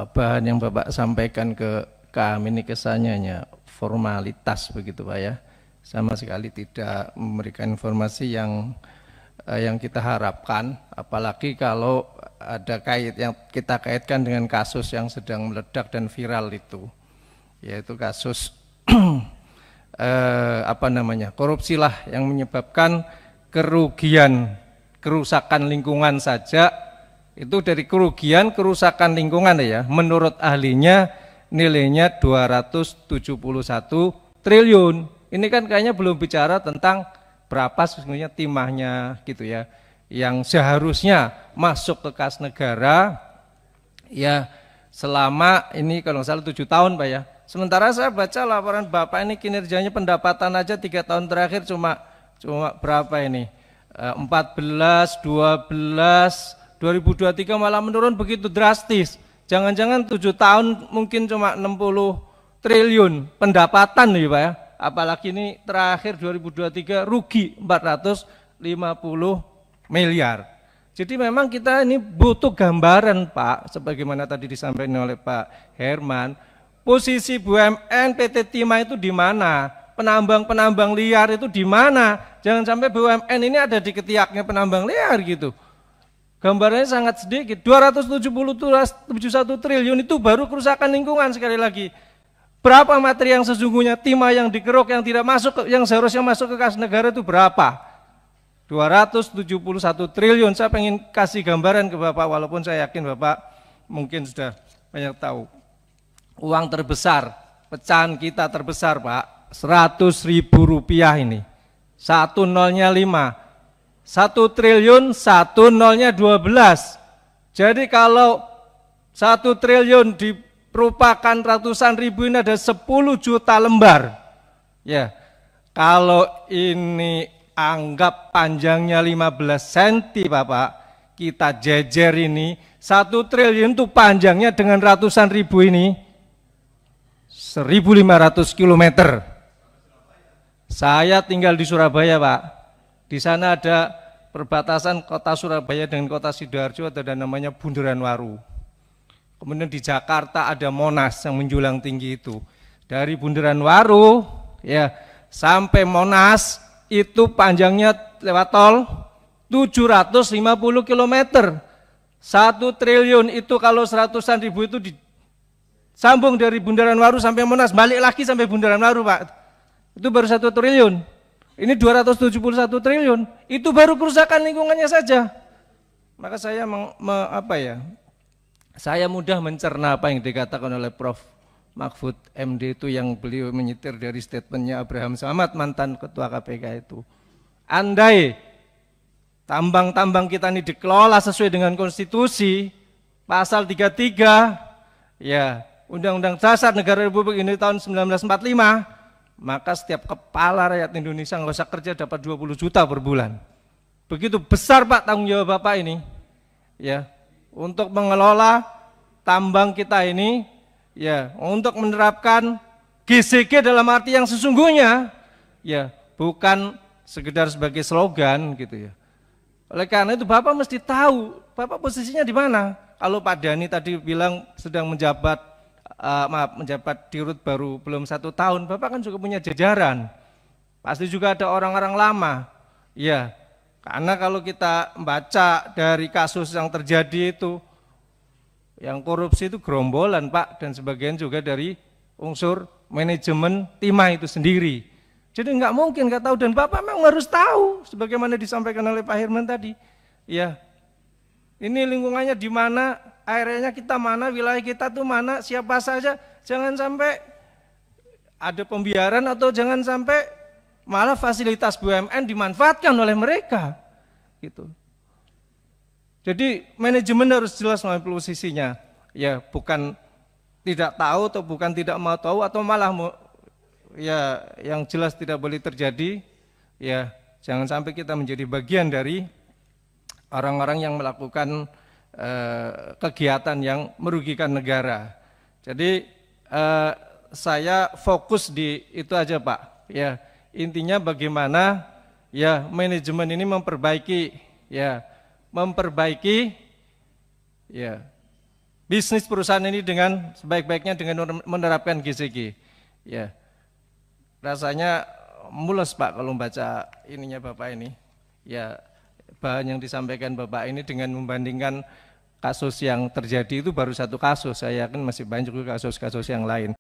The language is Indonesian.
bahan yang Bapak sampaikan ke kami ini kesannya hanya formalitas begitu Pak ya. Sama sekali tidak memberikan informasi yang kita harapkan, apalagi kalau ada yang kita kaitkan dengan kasus yang sedang meledak dan viral itu, yaitu kasus korupsi lah yang menyebabkan kerusakan lingkungan saja. Itu dari kerusakan lingkungan ya, menurut ahlinya nilainya 271 triliun. Ini kan kayaknya belum bicara tentang berapa sesungguhnya timahnya gitu ya, yang seharusnya masuk ke kas negara ya selama ini kalau nggak salah 7 tahun Pak ya. Sementara saya baca laporan Bapak ini kinerjanya pendapatan aja 3 tahun terakhir cuma berapa ini, 14, 12, 2023 malah menurun begitu drastis. Jangan-jangan 7 tahun mungkin cuma 60 triliun pendapatan nih Pak ya. Apalagi ini terakhir 2023 rugi 450 miliar. Jadi memang kita ini butuh gambaran Pak, sebagaimana tadi disampaikan oleh Pak Herman. Posisi BUMN PT Timah itu di mana? Penambang-penambang liar itu di mana? Jangan sampai BUMN ini ada di ketiaknya penambang liar gitu. Gambarannya sangat sedikit. 271 triliun itu baru kerusakan lingkungan sekali lagi. Berapa materi yang sesungguhnya timah yang dikeruk yang tidak masuk, yang seharusnya masuk ke kas negara itu berapa? 271 triliun. Saya pengen kasih gambaran ke Bapak, walaupun saya yakin Bapak mungkin sudah banyak tahu. Uang terbesar, pecahan kita terbesar Pak, 100.000 rupiah ini. 1 nolnya 5. 1 triliun, 1 nolnya 12. Jadi kalau 1 triliun diperupakan ratusan ribu ini ada 10 juta lembar. Ya, kalau ini anggap panjangnya 15 cm Bapak, kita jejer ini 1 triliun itu panjangnya dengan ratusan ribu ini 1.500 km. Saya tinggal di Surabaya Pak. Di sana ada perbatasan kota Surabaya dengan kota Sidoarjo, ada namanya Bundaran Waru. Kemudian di Jakarta ada Monas yang menjulang tinggi itu. Dari Bundaran Waru ya sampai Monas itu panjangnya lewat tol 750 km. 1 triliun itu kalau seratusan ribu itu disambung dari Bundaran Waru sampai Monas, balik lagi sampai Bundaran Waru Pak. Itu baru 1 triliun. Ini 271 triliun, itu baru kerusakan lingkungannya saja. Maka saya saya mudah mencerna apa yang dikatakan oleh Prof. Mahfud MD itu yang beliau menyitir dari statementnya Abraham Samad, mantan ketua KPK itu. Andai tambang-tambang kita ini dikelola sesuai dengan konstitusi, pasal 33, ya Undang-Undang Dasar Negara Republik Indonesia tahun 1945, maka setiap kepala rakyat Indonesia nggak usah kerja dapat 20 juta per bulan. Begitu besar Pak tanggung jawab Bapak ini, ya, untuk mengelola tambang kita ini, ya, untuk menerapkan GCG dalam arti yang sesungguhnya, ya, bukan sekedar sebagai slogan gitu ya. Oleh karena itu Bapak mesti tahu, Bapak posisinya di mana. Kalau Pak Dhani tadi bilang sedang menjabat dirut baru belum 1 tahun, Bapak kan juga punya jajaran, pasti juga ada orang-orang lama, ya. Karena kalau kita baca dari kasus yang terjadi itu, yang korupsi itu gerombolan Pak, dan sebagian juga dari unsur manajemen timah itu sendiri. Jadi nggak mungkin nggak tahu, dan Bapak memang harus tahu, sebagaimana disampaikan oleh Pak Herman tadi, ya. Ini lingkungannya di mana, areanya kita mana, wilayah kita tuh mana, siapa saja, jangan sampai ada pembiaran atau jangan sampai malah fasilitas BUMN dimanfaatkan oleh mereka, gitu. Jadi manajemen harus jelas mengambil posisinya, ya bukan tidak tahu atau bukan tidak mau tahu atau malah ya yang jelas tidak boleh terjadi, ya jangan sampai kita menjadi bagian dari orang-orang yang melakukan kegiatan yang merugikan negara. Jadi saya fokus di itu aja Pak. Ya intinya bagaimana ya manajemen ini memperbaiki bisnis perusahaan ini dengan sebaik-baiknya dengan menerapkan GCG. Ya, rasanya mules Pak kalau baca ininya Bapak ini. Ya, bahan yang disampaikan Bapak ini dengan membandingkan kasus yang terjadi itu baru satu kasus. Saya yakin masih banyak juga kasus-kasus yang lain.